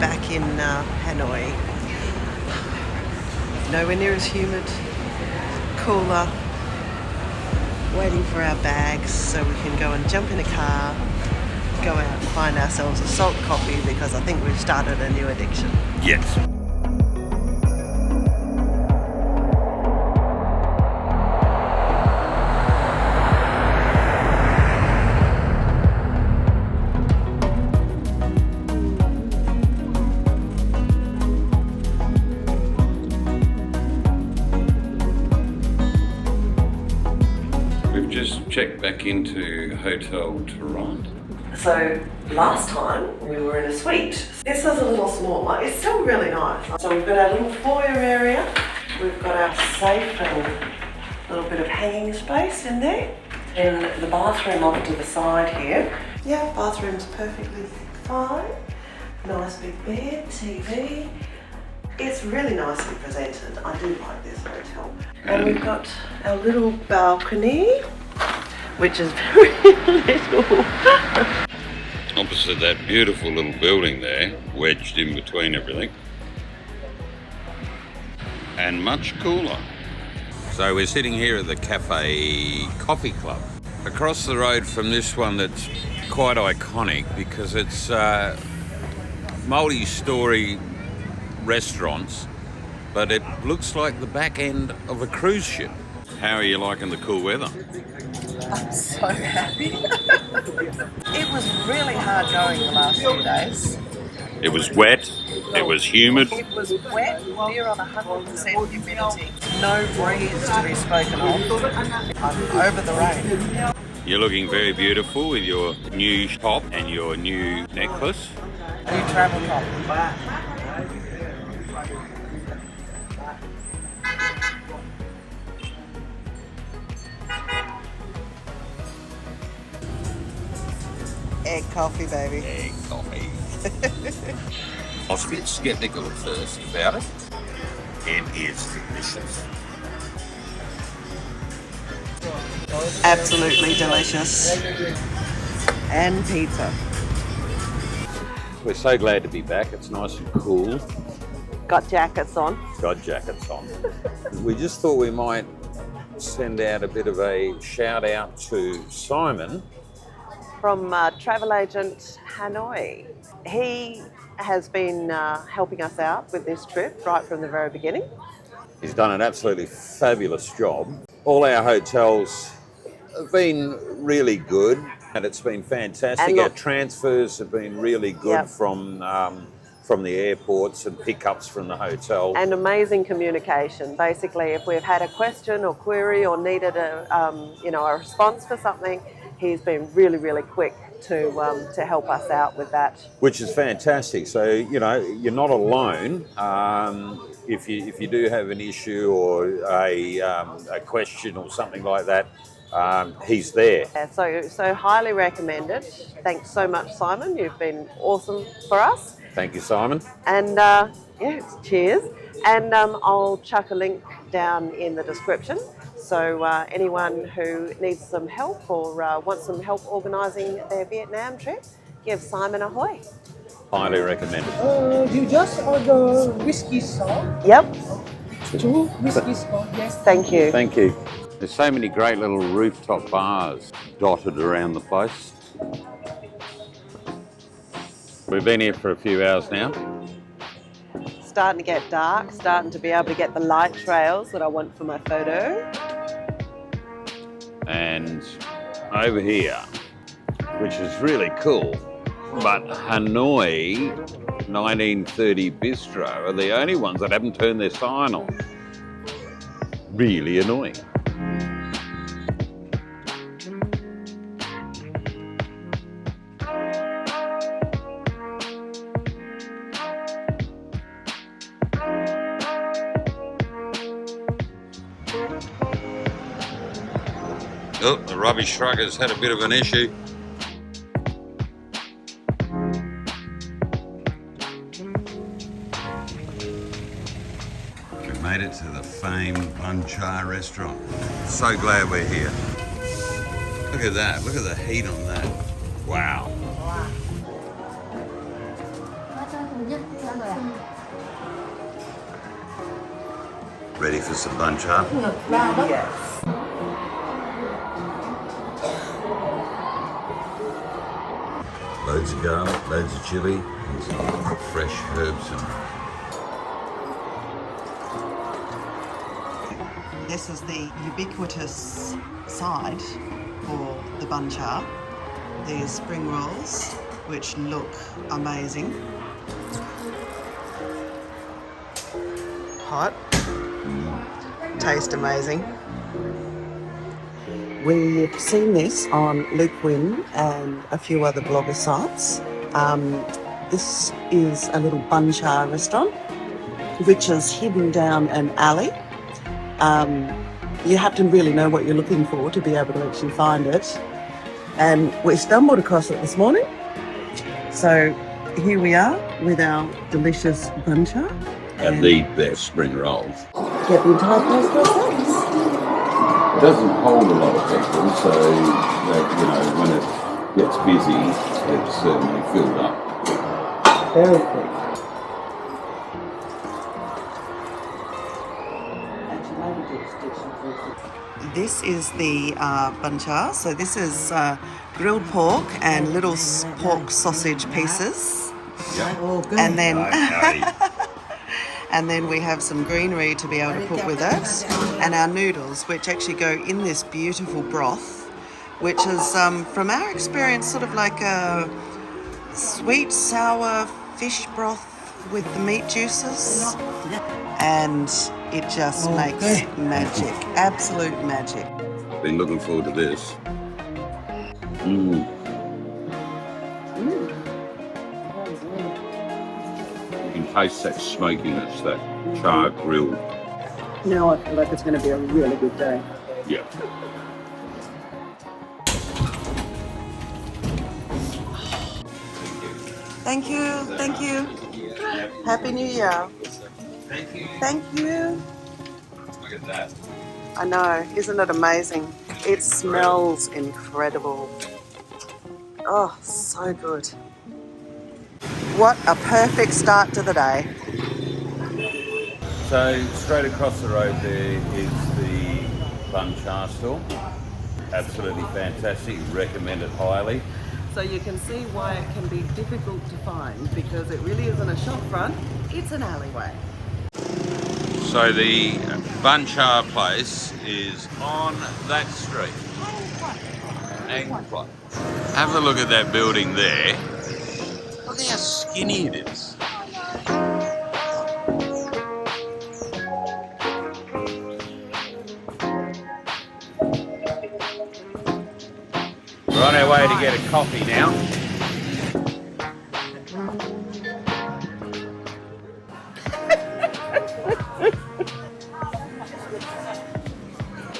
back in Hanoi. Nowhere near as humid, cooler, waiting for our bags so we can go and jump in a car, go out and find ourselves a salt coffee because I think we've started a new addiction. Yes. Just checked back into Hotel Tirant. So last time we were in a suite. This is a little smaller. It's still really nice. So we've got our little foyer area. We've got our safe and a little bit of hanging space in there. And the bathroom off to the side here. Yeah, bathroom's perfectly fine. Nice big bed, TV. It's really nicely presented. I do like this hotel. And we've got our little balcony, which is very little. Opposite that beautiful little building there, wedged in between everything. And much cooler. So we're sitting here at the Cafe Coffee Club. Across the road from this one that's quite iconic because it's multi-storey restaurants, but it looks like the back end of a cruise ship. How are you liking the cool weather? I'm so happy. It was really hard going the last few days. It was wet, it was humid. It was wet, near on 100% humidity. No breeze to be spoken of. I'm over the rain. You're looking very beautiful with your new top and your new necklace. New travel top. Egg coffee, baby. Egg coffee. I was a bit sceptical at first about it. It is delicious. Absolutely delicious. And pizza. We're so glad to be back. It's nice and cool. Got jackets on. Got jackets on. We just thought we might send out a bit of a shout out to Simon from travel agent Hanoi. He has been helping us out with this trip right from the very beginning. He's done an absolutely fabulous job. All our hotels have been really good and it's been fantastic. Our transfers have been really good from the airports and pickups from the hotel. And amazing communication. Basically, if we've had a question or query or needed a response for something, he's been really, really quick to help us out with that. Which is fantastic. So, you're not alone. If you do have an issue or a question or something like that, he's there. Yeah, so highly recommended. Thanks so much, Simon. You've been awesome for us. Thank you, Simon. And cheers. And I'll chuck a link down in the description. So anyone who needs some help or wants some help organising their Vietnam trip, give Simon a hoy. Highly recommended. You just order whiskey salt? Yep. 2 whiskey salt, yes. Thank you. Thank you. There's so many great little rooftop bars dotted around the place. We've been here for a few hours now. Starting to get dark, starting to be able to get the light trails that I want for my photo. And over here, which is really cool, but Hanoi 1930 Bistro are the only ones that haven't turned their sign on. Really annoying. Oh, the rubbish truck has had a bit of an issue. We've made it to the famed Bun Cha restaurant. So glad we're here. Look at that, look at the heat on that. Wow. Ready for some Bun Cha? Yes. Loads of garlic, loads of chilli, and some fresh herbs. This is the ubiquitous side for the Bun Cha. These spring rolls, which look amazing. Hot. Taste amazing. We've seen this on Luke Wynn and a few other blogger sites. This is a little Bun Cha restaurant, which is hidden down an alley. You have to really know what you're looking for to be able to actually find it. And we stumbled across it this morning. So here we are with our delicious Bun Cha. And the best spring rolls. Get the entire place for ourselves. It doesn't hold a lot of people, so that, you know, when it gets busy, it's certainly filled up. Very quick. This is the Bun Cha. So this is grilled pork and little pork sausage pieces. Yeah. Oh, good. And then Okay. and then we have some greenery to be able to put with it, and our noodles, which actually go in this beautiful broth, which is, from our experience, sort of like a sweet, sour fish broth with the meat juices, and it just makes magic, absolute magic. Been looking forward to this. Mmm. You can taste that smokiness, that char grilled. Now I feel like it's going to be a really good day. Yeah. Thank you, thank you. Happy New Year. Thank you. Thank you. Look at that. I know, isn't it amazing? It smells incredible. Oh, so good. What a perfect start to the day. So straight across the road there is the Bun Cha store. Absolutely fantastic. Recommend it highly. So you can see why it can be difficult to find, because it really isn't a shop front, it's an alleyway. So the Bun Cha place is on that street. Hang Quat. Have a look at that building there. Look how skinny it is. We're on our way to get a coffee now.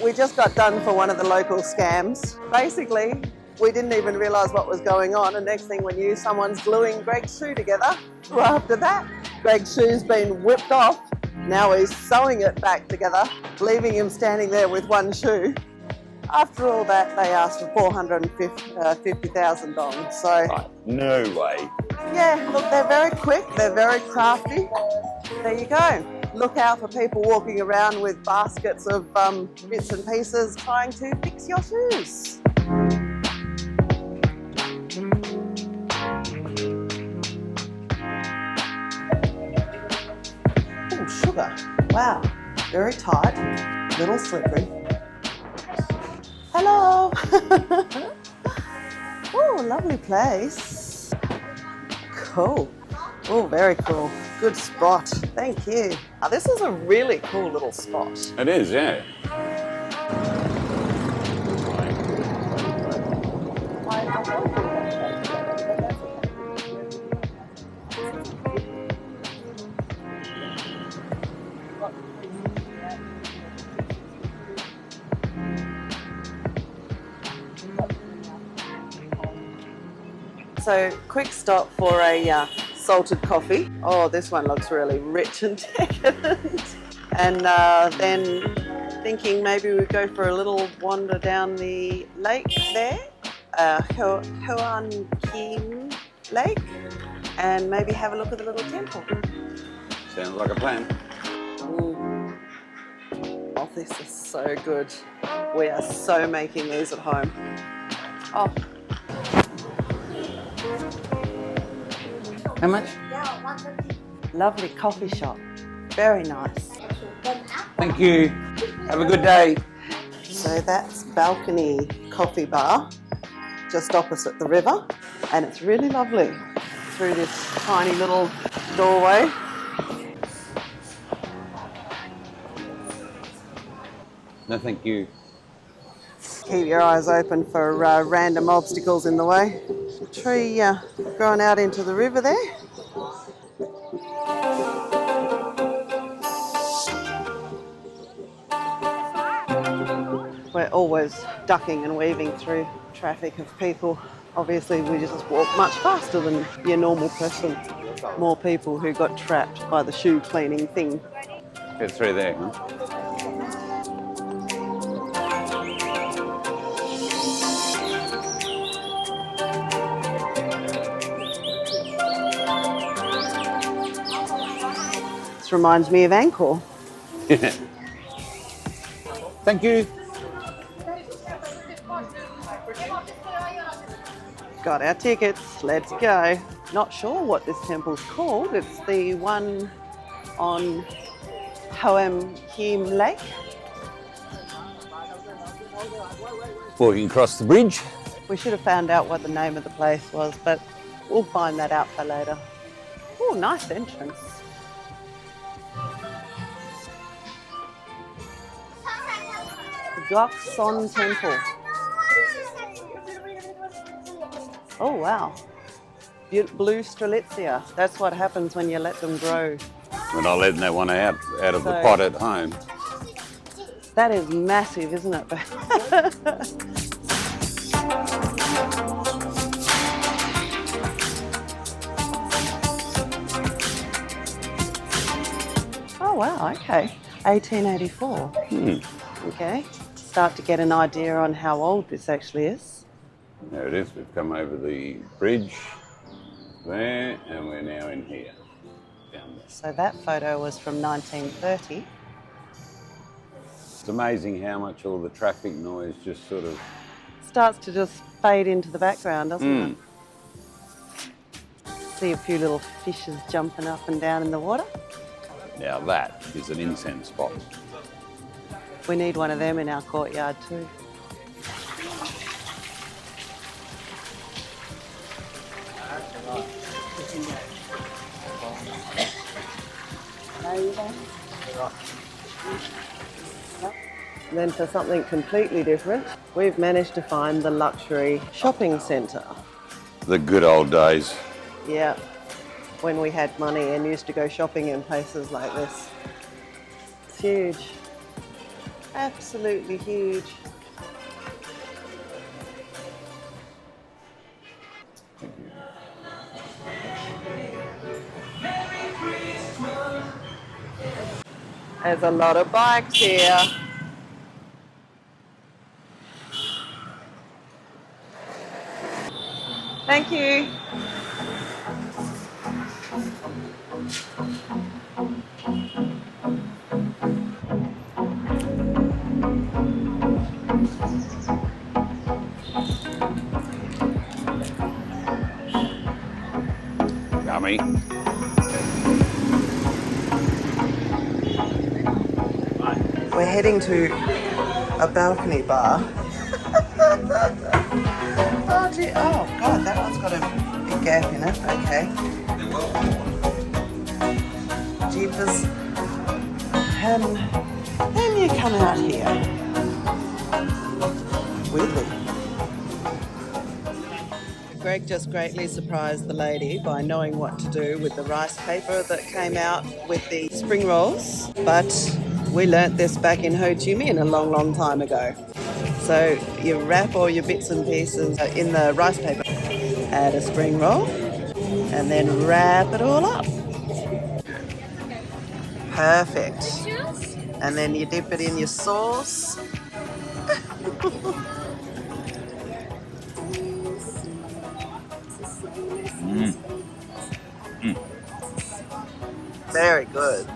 We just got done for one of the local scams. Basically, we didn't even realise what was going on, and next thing we knew, someone's gluing Greg's shoe together. Right after that, Greg's shoe's been whipped off. Now he's sewing it back together, leaving him standing there with one shoe. After all that, they asked for $450,000. So, No way. yeah, look, they're very quick, they're very crafty. There you go. Look out for people walking around with baskets of bits and pieces trying to fix your shoes. Oh, sugar. Wow. Very tight, little slippery. Hello. Oh, lovely place. Cool. Oh, very cool. Good spot. Thank you. Oh, this is a really cool little spot. It is, yeah. So, quick stop for a salted coffee. Oh, this one looks really rich and decadent. And then thinking maybe we'd go for a little wander down the lake there, Hoan Kiem Lake. and maybe have a look at the little temple. Sounds like a plan. Mm. Oh, this is so good. We are so making these at home. Oh. How much? Lovely coffee shop. Very nice. Thank you. Have a good day. So that's balcony coffee bar, just opposite the river. And it's really lovely through this tiny little doorway. No, thank you. Keep your eyes open for random obstacles in the way. Tree growing out into the river there. We're always ducking and weaving through traffic of people. Obviously, we just walk much faster than your normal person. More people who got trapped by the shoe cleaning thing. Get through there, huh? This reminds me of Angkor. Thank you. Got our tickets, let's go. Not sure what this temple's called. It's the one on Hoan Kiem Lake. Walking across the bridge. We should have found out what the name of the place was, but we'll find that out for later. Oh, nice entrance. Ngoc Son Temple. Oh, wow. Blue strelitzia. That's what happens when you let them grow. We're not letting that one out of the pot at home. That is massive, isn't it? Oh, wow, okay. 1884. Okay. Start to get an idea on how old this actually is. There it is. We've come over the bridge there, and we're now in here. Down there. So that photo was from 1930. It's amazing how much all the traffic noise just sort of... Starts to just fade into the background, doesn't it? See a few little fishes jumping up and down in the water. Now that is an incense spot. We need one of them in our courtyard too. Then for something completely different, we've managed to find the luxury shopping centre. The good old days. Yeah, when we had money and used to go shopping in places like this. It's huge. Absolutely huge. There's a lot of bikes here. Thank you. Yummy. We're heading to a balcony bar. Oh, gee. Oh, God, that one's got a big gap in it. Okay. Jeepers. Then you come out here. Weirdly. Greg just greatly surprised the lady by knowing what to do with the rice paper that came out with the spring rolls. But we learnt this back in Ho Chi Minh a long, long time ago. So you wrap all your bits and pieces in the rice paper, add a spring roll, and then wrap it all up. Perfect. And then you dip it in your sauce. Very good.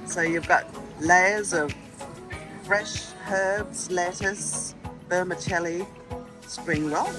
So you've got layers of fresh herbs, lettuce, vermicelli, spring roll.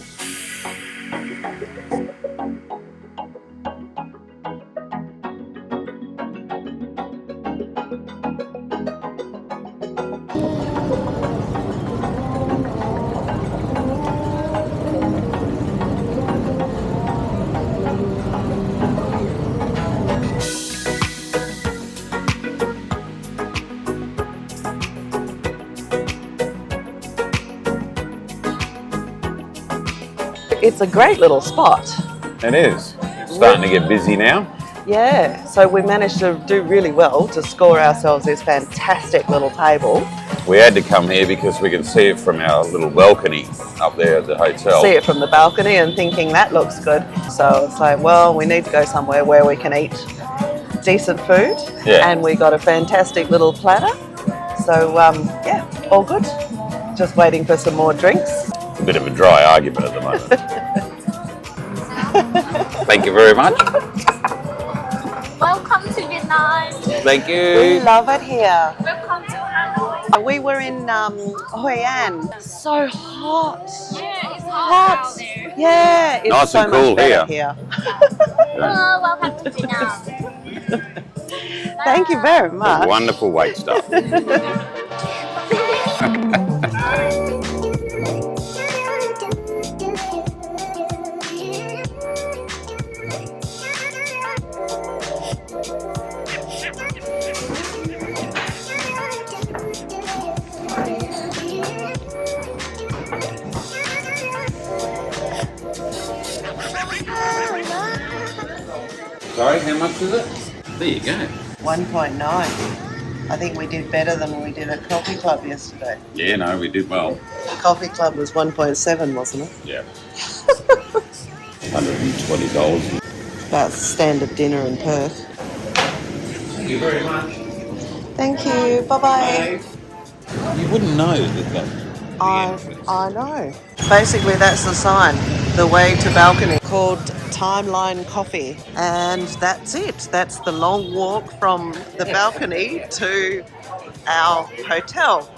It's a great little spot. It is. It's starting to get busy now. Yeah, so we managed to do really well to score ourselves this fantastic little table. We had to come here because we can see it from our little balcony up there at the hotel. See it from the balcony and thinking that looks good. So it's like, well, we need to go somewhere where we can eat decent food. Yeah. And we got a fantastic little platter. So yeah, all good. Just waiting for some more drinks. A bit of a dry argument at the moment. Thank you very much. Welcome to Vietnam. Thank We you. love it here. Welcome to Hanoi. We were in Hoi An. So hot. Yeah, it's hot out there. Yeah, it's Nice so and cool much better here. Hello, welcome to Vietnam. Thank you very much. Wonderful wait staff. Sorry, how much is it? There you go. 1.9. I think we did better than we did at Coffee Club yesterday. Yeah, no, we did well. The Coffee Club was 1.7, wasn't it? Yeah. $120. About standard dinner in Perth. Thank you very much. Thank you. Bye-bye. You wouldn't know that I know. Basically, that's the sign. The way to balcony, called Timeline Coffee. And that's it. That's the long walk from the balcony to our hotel.